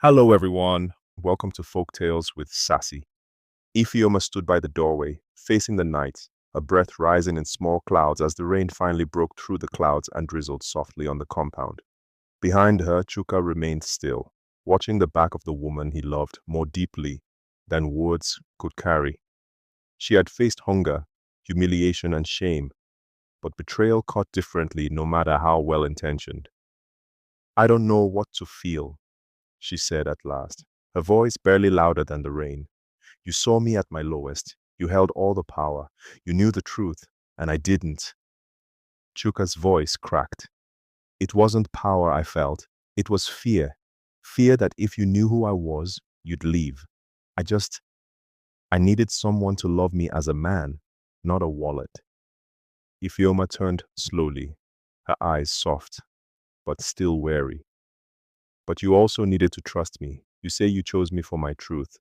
Hello, everyone. Welcome to Folktales with Sassy. Ifeoma stood by the doorway, facing the night, her breath rising in small clouds as the rain finally broke through the clouds and drizzled softly on the compound. Behind her, Chuka remained still, watching the back of the woman he loved more deeply than words could carry. She had faced hunger, humiliation, and shame, but betrayal cut differently no matter how well-intentioned. "I don't know what to feel," she said at last, her voice barely louder than the rain. "You saw me at my lowest. You held all the power. You knew the truth, and I didn't." Chuka's voice cracked. "It wasn't power I felt. It was fear. Fear that if you knew who I was, you'd leave. I just, I needed someone to love me as a man, not a wallet." Ifeoma turned slowly, her eyes soft, but still wary. "But you also needed to trust me. You say you chose me for my truth,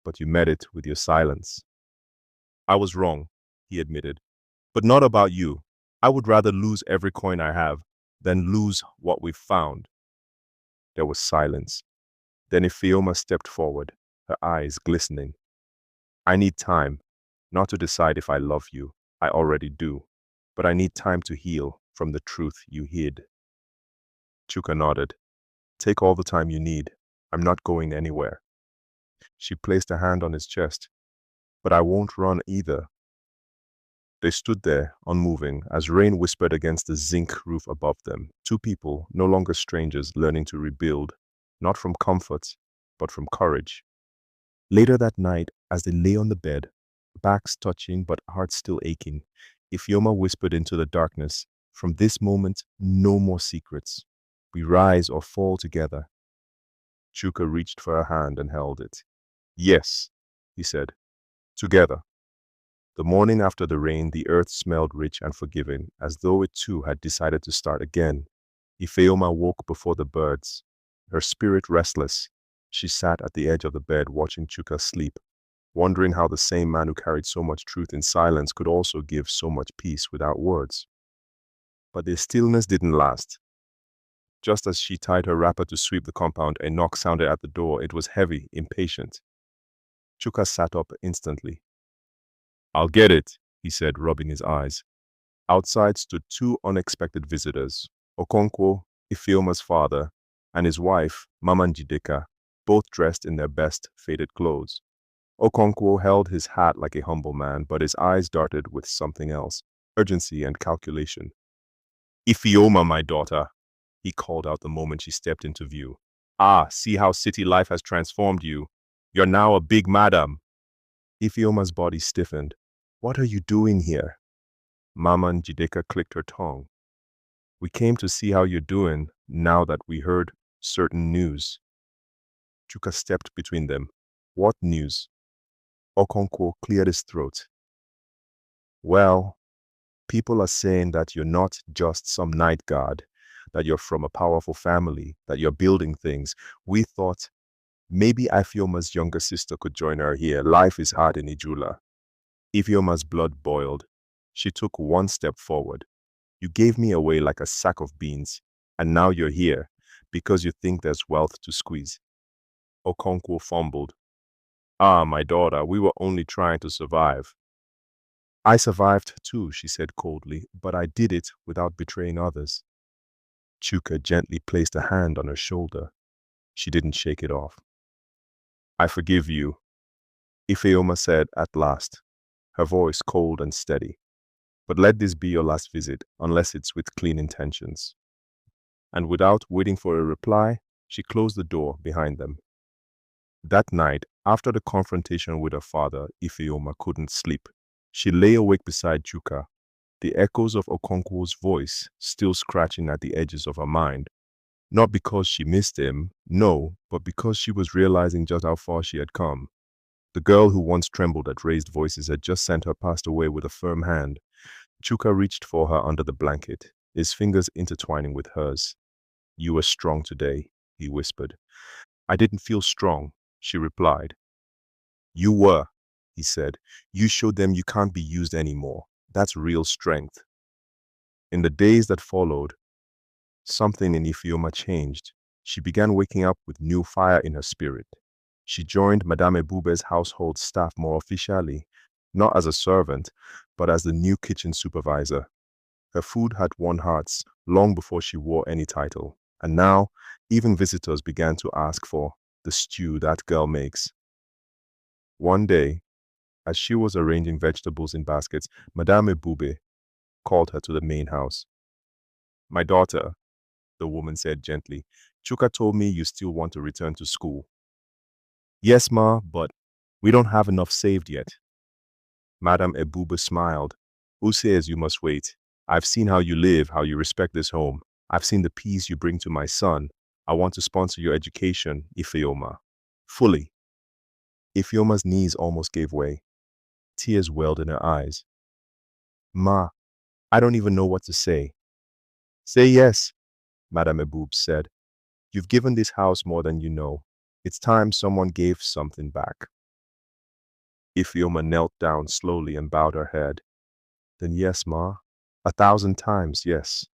but you met it with your silence." "I was wrong," he admitted, "but not about you. I would rather lose every coin I have than lose what we've found." There was silence. Then Ifeoma stepped forward, her eyes glistening. "I need time, not to decide if I love you. I already do. But I need time to heal from the truth you hid." Chuka nodded. "Take all the time you need. I'm not going anywhere." She placed a hand on his chest. "But I won't run either." They stood there, unmoving, as rain whispered against the zinc roof above them. Two people, no longer strangers, learning to rebuild, not from comfort, but from courage. Later that night, as they lay on the bed, backs touching but hearts still aching, Ifeoma whispered into the darkness, "From this moment, no more secrets. We rise or fall together." Chuka reached for her hand and held it. "Yes," he said, "together." The morning after the rain, the earth smelled rich and forgiving, as though it too had decided to start again. Ifeoma woke before the birds, her spirit restless. She sat at the edge of the bed watching Chuka sleep, wondering how the same man who carried so much truth in silence could also give so much peace without words. But the stillness didn't last. Just as she tied her wrapper to sweep the compound, a knock sounded at the door. It was heavy, impatient. Chuka sat up instantly. "I'll get it," he said, rubbing his eyes. Outside stood two unexpected visitors, Okonkwo, Ifeoma's father, and his wife, Mama Njideka, both dressed in their best faded clothes. Okonkwo held his hat like a humble man, but his eyes darted with something else, urgency and calculation. "Ifeoma, my daughter," he called out the moment she stepped into view. "Ah, see how city life has transformed you. You're now a big madam." Ifeoma's body stiffened. "What are you doing here?" Mama Njideka clicked her tongue. "We came to see how you're doing now that we heard certain news." Chuka stepped between them. "What news?" Okonkwo cleared his throat. "Well, people are saying that you're not just some night guard, that you're from a powerful family, that you're building things. We thought maybe Ifeoma's younger sister could join her here. Life is hard in Ijula." Ifeoma's blood boiled. She took one step forward. "You gave me away like a sack of beans, and now you're here because you think there's wealth to squeeze." Okonkwo fumbled. "Ah, my daughter, we were only trying to survive." "I survived too," she said coldly, "but I did it without betraying others." Chuka gently placed a hand on her shoulder. She didn't shake it off. "I forgive you," Ifeoma said at last, her voice cold and steady. "But let this be your last visit, unless it's with clean intentions." And without waiting for a reply, she closed the door behind them. That night, after the confrontation with her father, Ifeoma couldn't sleep. She lay awake beside Chuka, the echoes of Okonkwo's voice still scratching at the edges of her mind. Not because she missed him, no, but because she was realizing just how far she had come. The girl who once trembled at raised voices had just sent her past away with a firm hand. Chuka reached for her under the blanket, his fingers intertwining with hers. "You were strong today," he whispered. "I didn't feel strong," she replied. "You were," he said. "You showed them you can't be used anymore. That's real strength." In the days that followed, something in Ifeoma changed. She began waking up with new fire in her spirit. She joined Madame Ebube's household staff more officially, not as a servant, but as the new kitchen supervisor. Her food had won hearts long before she wore any title, and now even visitors began to ask for the stew that girl makes. One day, as she was arranging vegetables in baskets, Madame Ebube called her to the main house. "My daughter," the woman said gently, "Chuka told me you still want to return to school." "Yes, ma, but we don't have enough saved yet." Madame Ebube smiled. "Who says you must wait? I've seen how you live, how you respect this home. I've seen the peace you bring to my son. I want to sponsor your education, Ifeoma. Fully." Ifeoma's knees almost gave way. Tears welled in her eyes. "Ma, I don't even know what to say." "Say yes," Madame Ebube said. "You've given this house more than you know. It's time someone gave something back." Ifeoma knelt down slowly and bowed her head. "Then yes, ma. 1,000 times yes."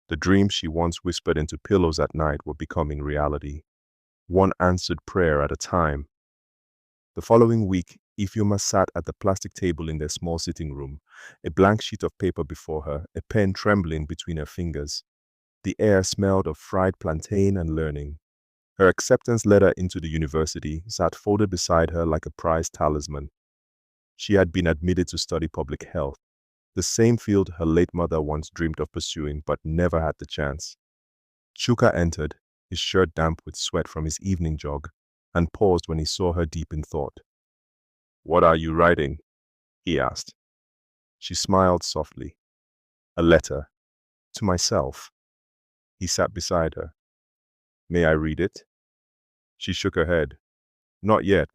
The dreams she once whispered into pillows at night were becoming reality, one answered prayer at a time. The following week, Ifeoma sat at the plastic table in their small sitting room, a blank sheet of paper before her, a pen trembling between her fingers. The air smelled of fried plantain and learning. Her acceptance letter into the university sat folded beside her like a prized talisman. She had been admitted to study public health, the same field her late mother once dreamed of pursuing but never had the chance. Chuka entered, his shirt damp with sweat from his evening jog, and paused when he saw her deep in thought. "What are you writing?" he asked. She smiled softly. "A letter. To myself." He sat beside her. "May I read it?" She shook her head. "Not yet.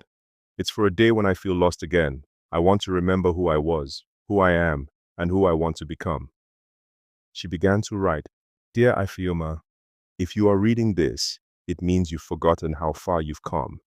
It's for a day when I feel lost again. I want to remember who I was, who I am, and who I want to become." She began to write. "Dear Ifeoma, if you are reading this, it means you've forgotten how far you've come.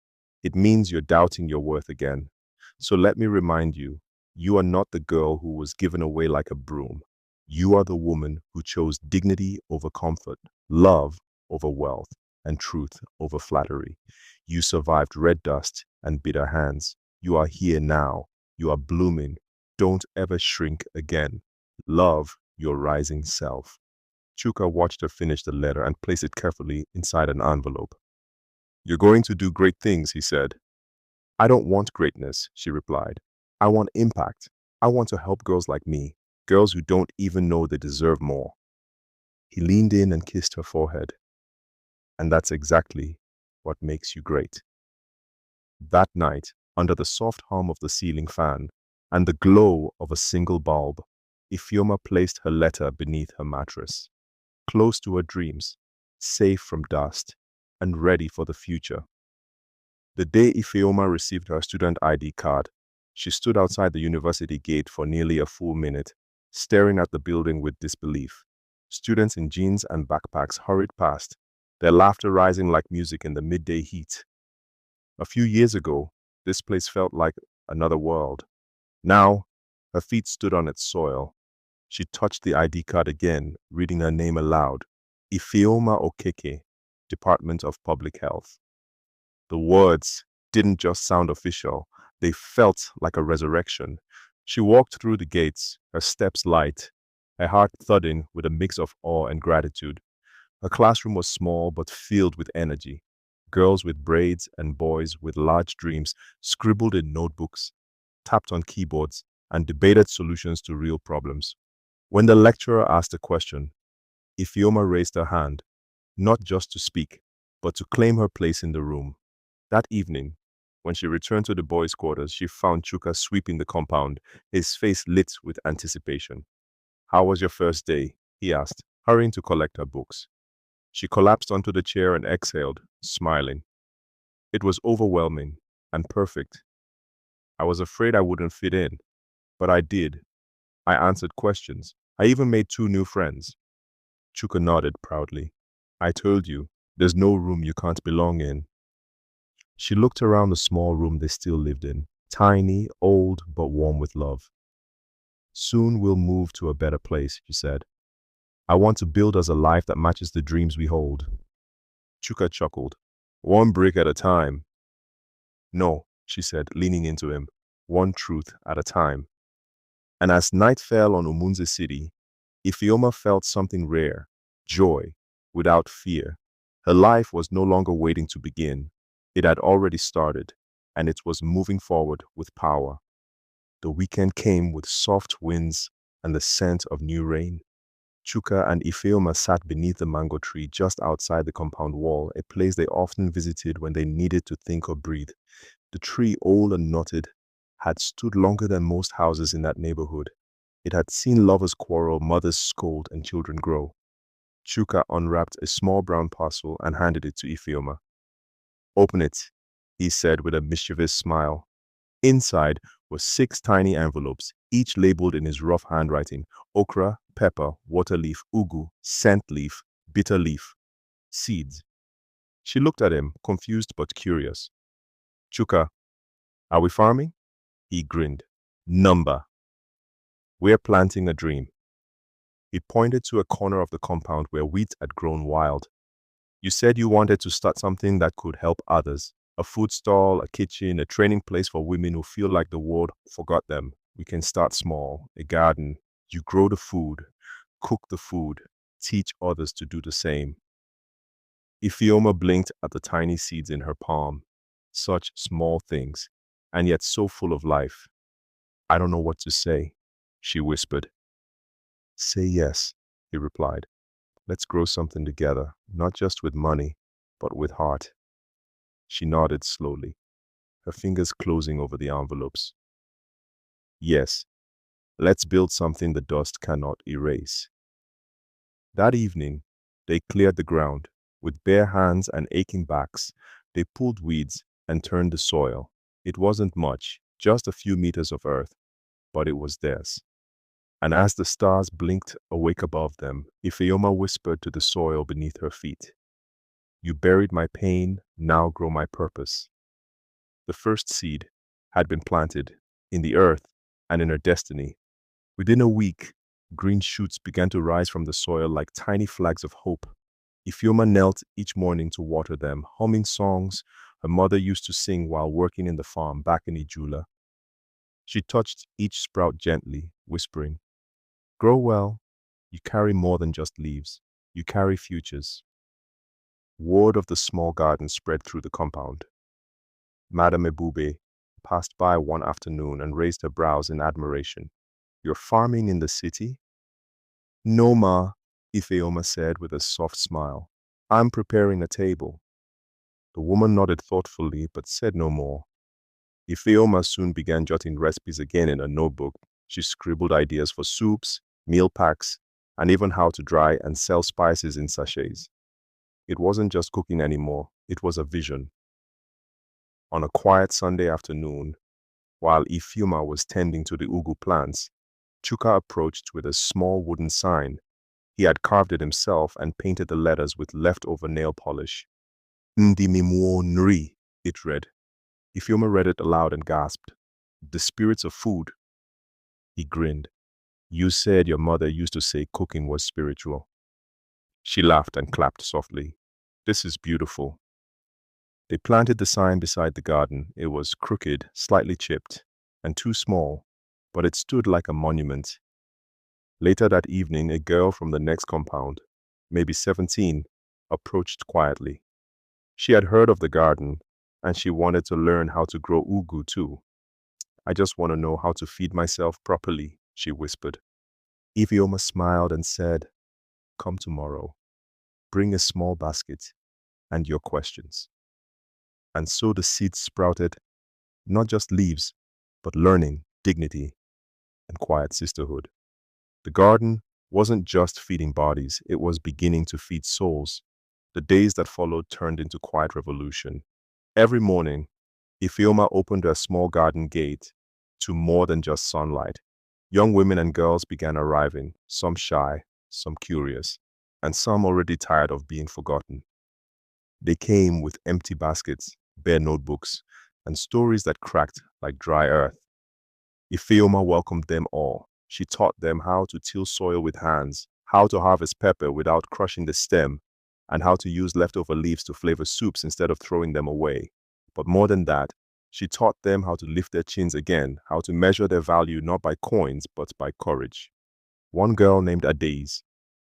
It means you're doubting your worth again. So let me remind you, you are not the girl who was given away like a broom. You are the woman who chose dignity over comfort, love over wealth, and truth over flattery. You survived red dust and bitter hands. You are here now. You are blooming. Don't ever shrink again. Love your rising self." Chuka watched her finish the letter and place it carefully inside an envelope. "You're going to do great things," he said. "I don't want greatness," she replied. "I want impact. I want to help girls like me, girls who don't even know they deserve more." He leaned in and kissed her forehead. "And that's exactly what makes you great." That night, under the soft hum of the ceiling fan and the glow of a single bulb, Ifeoma placed her letter beneath her mattress, close to her dreams, safe from dust, and ready for the future. The day Ifeoma received her student ID card, she stood outside the university gate for nearly a full minute, staring at the building with disbelief. Students in jeans and backpacks hurried past, their laughter rising like music in the midday heat. A few years ago, this place felt like another world. Now, her feet stood on its soil. She touched the ID card again, reading her name aloud. Ifeoma Okeke, Department of Public Health. The words didn't just sound official, they felt like a resurrection. She walked through the gates, her steps light, her heart thudding with a mix of awe and gratitude. Her classroom was small but filled with energy. Girls with braids and boys with large dreams scribbled in notebooks, tapped on keyboards, and debated solutions to real problems. When the lecturer asked a question, Ifeoma raised her hand, not just to speak, but to claim her place in the room. That evening, when she returned to the boys' quarters, she found Chuka sweeping the compound, his face lit with anticipation. "How was your first day?" he asked, hurrying to collect her books. She collapsed onto the chair and exhaled, smiling. "It was overwhelming and perfect. I was afraid I wouldn't fit in, but I did. I answered questions. I even made 2 new friends." Chuka nodded proudly. "I told you, there's no room you can't belong in." She looked around the small room they still lived in, tiny, old, but warm with love. "Soon we'll move to a better place," she said. "I want to build us a life that matches the dreams we hold." Chuka chuckled. One brick at a time. No, she said, leaning into him. One truth at a time. And as night fell on Umunze City, Ifeoma felt something rare, joy, without fear. Her life was no longer waiting to begin. It had already started, and it was moving forward with power. The weekend came with soft winds and the scent of new rain. Chuka and Ifeoma sat beneath the mango tree just outside the compound wall, a place they often visited when they needed to think or breathe. The tree, old and knotted, had stood longer than most houses in that neighborhood. It had seen lovers quarrel, mothers scold, and children grow. Chuka unwrapped a small brown parcel and handed it to Ifeoma. Open it, he said with a mischievous smile. Inside were 6 tiny envelopes, each labeled in his rough handwriting: okra, pepper, water leaf, ugu, scent leaf, bitter leaf, seeds. She looked at him, confused but curious. Chuka, are we farming? He grinned. Number. We're planting a dream. He pointed to a corner of the compound where wheat had grown wild. You said you wanted to start something that could help others. A food stall, a kitchen, a training place for women who feel like the world forgot them. We can start small. A garden. You grow the food, cook the food, teach others to do the same. Ifeoma blinked at the tiny seeds in her palm. Such small things, and yet so full of life. I don't know what to say, she whispered. Say yes, he replied. Let's grow something together, not just with money, but with heart. She nodded slowly, her fingers closing over the envelopes. Yes, let's build something the dust cannot erase. That evening, they cleared the ground. With bare hands and aching backs, they pulled weeds and turned the soil. It wasn't much, just a few meters of earth, but it was theirs. And as the stars blinked awake above them, Ifeoma whispered to the soil beneath her feet. You buried my pain, now grow my purpose. The first seed had been planted in the earth and in her destiny. Within a week, green shoots began to rise from the soil like tiny flags of hope. Ifeoma knelt each morning to water them, humming songs her mother used to sing while working in the farm back in Ijula. She touched each sprout gently, whispering, Grow well. You carry more than just leaves. You carry futures. Word of the small garden spread through the compound. Madame Ebube passed by one afternoon and raised her brows in admiration. You're farming in the city? No, ma, Ifeoma said with a soft smile. I'm preparing a table. The woman nodded thoughtfully but said no more. Ifeoma soon began jotting recipes again in a notebook. She scribbled ideas for soups, meal packs, and even how to dry and sell spices in sachets. It wasn't just cooking anymore, it was a vision. On a quiet Sunday afternoon, while Ifeoma was tending to the ugu plants, Chuka approached with a small wooden sign. He had carved it himself and painted the letters with leftover nail polish. Ndimimuo Nri, it read. Ifeoma read it aloud and gasped. The spirits of food. He grinned. You said your mother used to say cooking was spiritual. She laughed and clapped softly. This is beautiful. They planted the sign beside the garden. It was crooked, slightly chipped, and too small, but it stood like a monument. Later that evening, a girl from the next compound, maybe 17, approached quietly. She had heard of the garden, and she wanted to learn how to grow ugu too. I just want to know how to feed myself properly, she whispered. Ifeoma smiled and said, Come tomorrow. Bring a small basket and your questions. And so the seeds sprouted, not just leaves, but learning, dignity, and quiet sisterhood. The garden wasn't just feeding bodies, it was beginning to feed souls. The days that followed turned into quiet revolution. Every morning, Ifeoma opened her small garden gate to more than just sunlight. Young women and girls began arriving, some shy, some curious, and some already tired of being forgotten. They came with empty baskets, bare notebooks, and stories that cracked like dry earth. Ifeoma welcomed them all. She taught them how to till soil with hands, how to harvest pepper without crushing the stem, and how to use leftover leaves to flavor soups instead of throwing them away. But more than that, she taught them how to lift their chins again, how to measure their value not by coins but by courage. One girl named Adaze,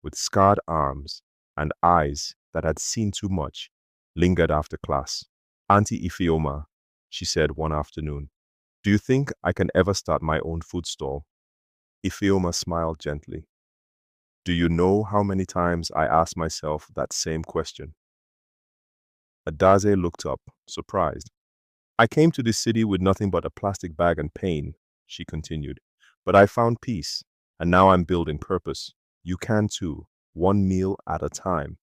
with scarred arms and eyes that had seen too much, lingered after class. "Auntie Ifeoma," she said one afternoon, "do you think I can ever start my own food stall?" Ifeoma smiled gently. "Do you know how many times I asked myself that same question?" Adaze looked up, surprised. "I came to this city with nothing but a plastic bag and pain," she continued. "But I found peace, and now I'm building purpose. You can too, one meal at a time."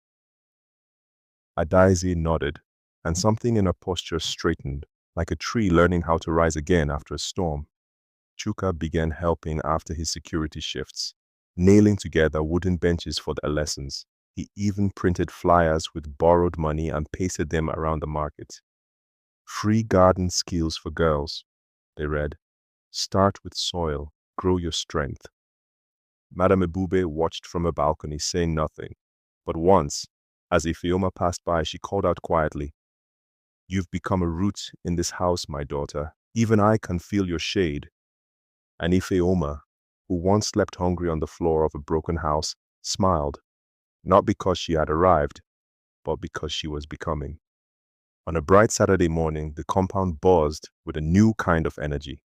Adaze nodded, and something in her posture straightened, like a tree learning how to rise again after a storm. Chuka began helping after his security shifts, nailing together wooden benches for their lessons. He even printed flyers with borrowed money and pasted them around the market. "Free garden skills for girls," they read. "Start with soil, grow your strength." Madame Ebube watched from a balcony, saying nothing. But once, as Ifeoma passed by, she called out quietly, "You've become a root in this house, my daughter. Even I can feel your shade." And Ifeoma, who once slept hungry on the floor of a broken house, smiled, not because she had arrived, but because she was becoming. On a bright Saturday morning, the compound buzzed with a new kind of energy.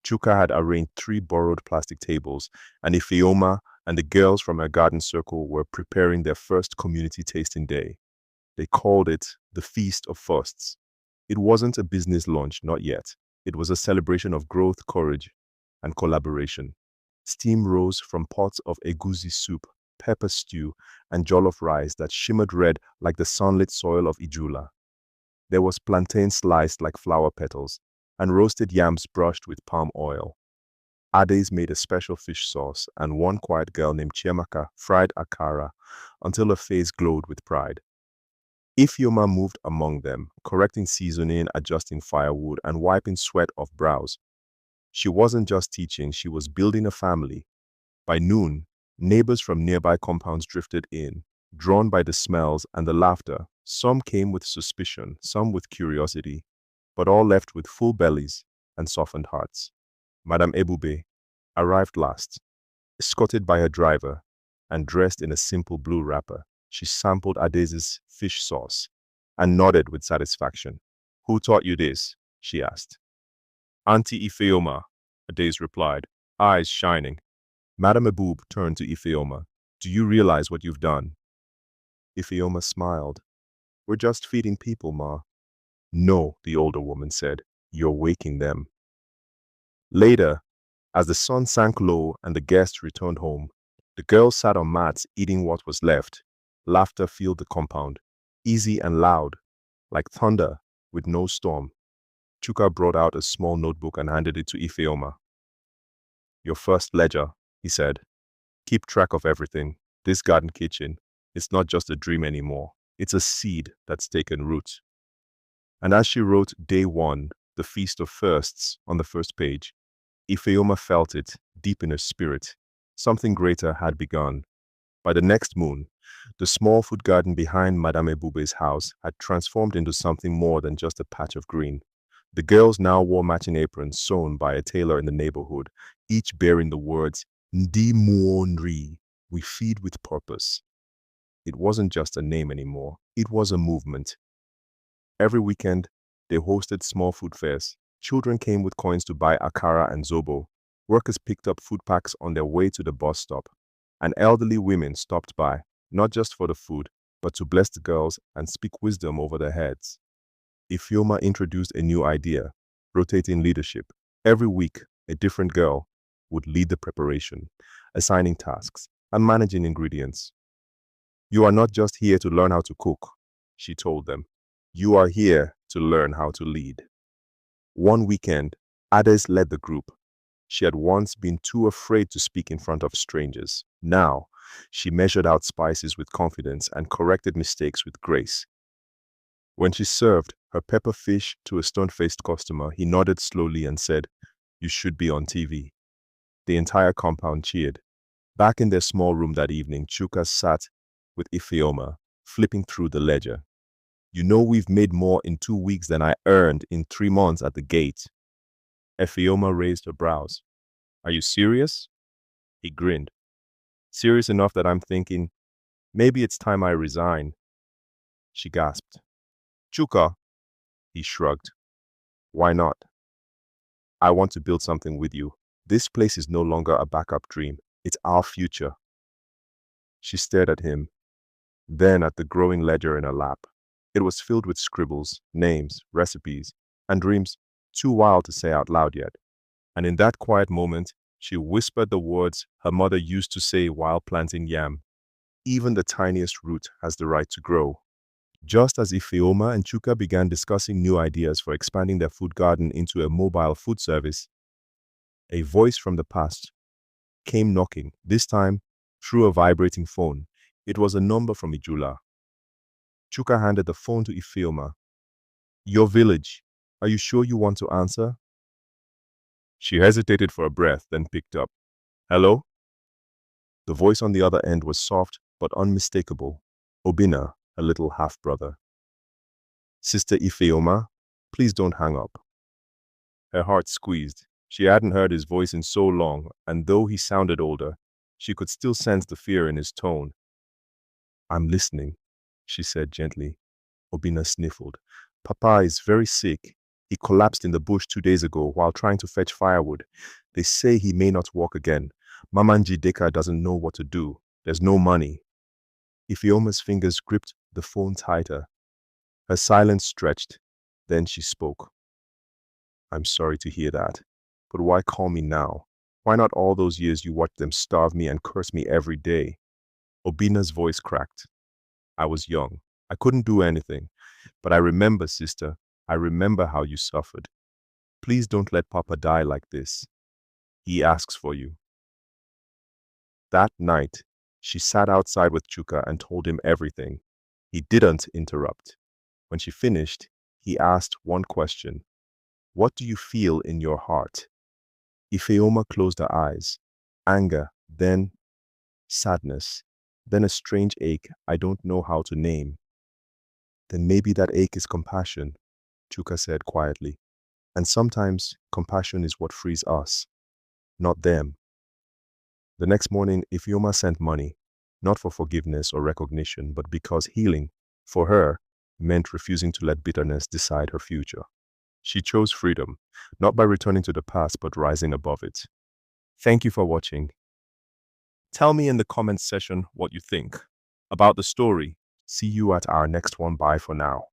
Chuka had arranged 3 borrowed plastic tables, and Ifeoma and the girls from her garden circle were preparing their first community tasting day. They called it the Feast of Firsts. It wasn't a business lunch, not yet. It was a celebration of growth, courage, and collaboration. Steam rose from pots of egusi soup, pepper stew, and jollof rice that shimmered red like the sunlit soil of Ijula. There was plantain sliced like flower petals, and roasted yams brushed with palm oil. Ades made a special fish sauce, and one quiet girl named Chiamaka fried akara until her face glowed with pride. Ifeoma moved among them, correcting seasoning, adjusting firewood, and wiping sweat off brows. She wasn't just teaching, she was building a family. By noon, neighbors from nearby compounds drifted in, drawn by the smells and the laughter. Some came with suspicion, some with curiosity, but all left with full bellies and softened hearts. Madame Ebube arrived last, escorted by her driver and dressed in a simple blue wrapper. She sampled Adese's fish sauce and nodded with satisfaction. "Who taught you this?" she asked. "Auntie Ifeoma," Adese replied, eyes shining. Madame Ebube turned to Ifeoma. "Do you realize what you've done?" Ifeoma smiled. "We're just feeding people, Ma." "No," the older woman said. "You're waking them." Later, as the sun sank low and the guests returned home, the girls sat on mats eating what was left. Laughter filled the compound, easy and loud, like thunder with no storm. Chuka brought out a small notebook and handed it to Ifeoma. "Your first ledger," he said. "Keep track of everything. This garden kitchen, it's not just a dream anymore. It's a seed that's taken root." And as she wrote Day 1, the Feast of Firsts, on the first page, Ifeoma felt it deep in her spirit. Something greater had begun. By the next moon, the small food garden behind Madame Ebube's house had transformed into something more than just a patch of green. The girls now wore matching aprons sewn by a tailor in the neighborhood, each bearing the words, "Ndi Muonri," we feed with purpose. It wasn't just a name anymore, it was a movement. Every weekend, they hosted small food fairs. Children came with coins to buy akara and zobo. Workers picked up food packs on their way to the bus stop. And elderly women stopped by, not just for the food, but to bless the girls and speak wisdom over their heads. Ifeoma introduced a new idea, rotating leadership. Every week, a different girl would lead the preparation, assigning tasks, and managing ingredients. "You are not just here to learn how to cook," she told them. "You are here to learn how to lead." One weekend, Ades led the group. She had once been too afraid to speak in front of strangers. Now, she measured out spices with confidence and corrected mistakes with grace. When she served her pepper fish to a stone-faced customer, he nodded slowly and said, "You should be on TV." The entire compound cheered. Back in their small room that evening, Chuka sat with Ifeoma, flipping through the ledger. You know we've made more in 2 weeks than I earned in 3 months at the gate. Ifeoma raised her brows. Are you serious? He grinned. Serious enough that I'm thinking, maybe it's time I resign. She gasped. Chuka, he shrugged. Why not? I want to build something with you. This place is no longer a backup dream. It's our future. She stared at him, then at the growing ledger in her lap. It was filled with scribbles, names, recipes, and dreams too wild to say out loud yet. And in that quiet moment, she whispered the words her mother used to say while planting yam. Even the tiniest root has the right to grow. Just as Ifeoma and Chuka began discussing new ideas for expanding their food garden into a mobile food service, a voice from the past came knocking, this time through a vibrating phone. It was a number from Ijula. Chuka handed the phone to Ifeoma. Your village. Are you sure you want to answer? She hesitated for a breath, then picked up. Hello? The voice on the other end was soft but unmistakable. Obina, her little half-brother. Sister Ifeoma, please don't hang up. Her heart squeezed. She hadn't heard his voice in so long, and though he sounded older, she could still sense the fear in his tone. I'm listening, she said gently. Obina sniffled. Papa is very sick. He collapsed in the bush 2 days ago while trying to fetch firewood. They say he may not walk again. Mamanji Deka doesn't know what to do. There's no money. Ifeoma's fingers gripped the phone tighter. Her silence stretched. Then she spoke. I'm sorry to hear that. But why call me now? Why not all those years you watched them starve me and curse me every day? Obina's voice cracked. I was young. I couldn't do anything. But I remember, sister. I remember how you suffered. Please don't let Papa die like this. He asks for you. That night, she sat outside with Chuka and told him everything. He didn't interrupt. When she finished, he asked one question. What do you feel in your heart? Ifeoma closed her eyes. Anger, then sadness, then a strange ache I don't know how to name. Then maybe that ache is compassion, Chuka said quietly. And sometimes compassion is what frees us, not them. The next morning, Ifeoma sent money, not for forgiveness or recognition, but because healing, for her, meant refusing to let bitterness decide her future. She chose freedom, not by returning to the past, but rising above it. Thank you for watching. Tell me in the comments section what you think about the story. See you at our next one. Bye for now.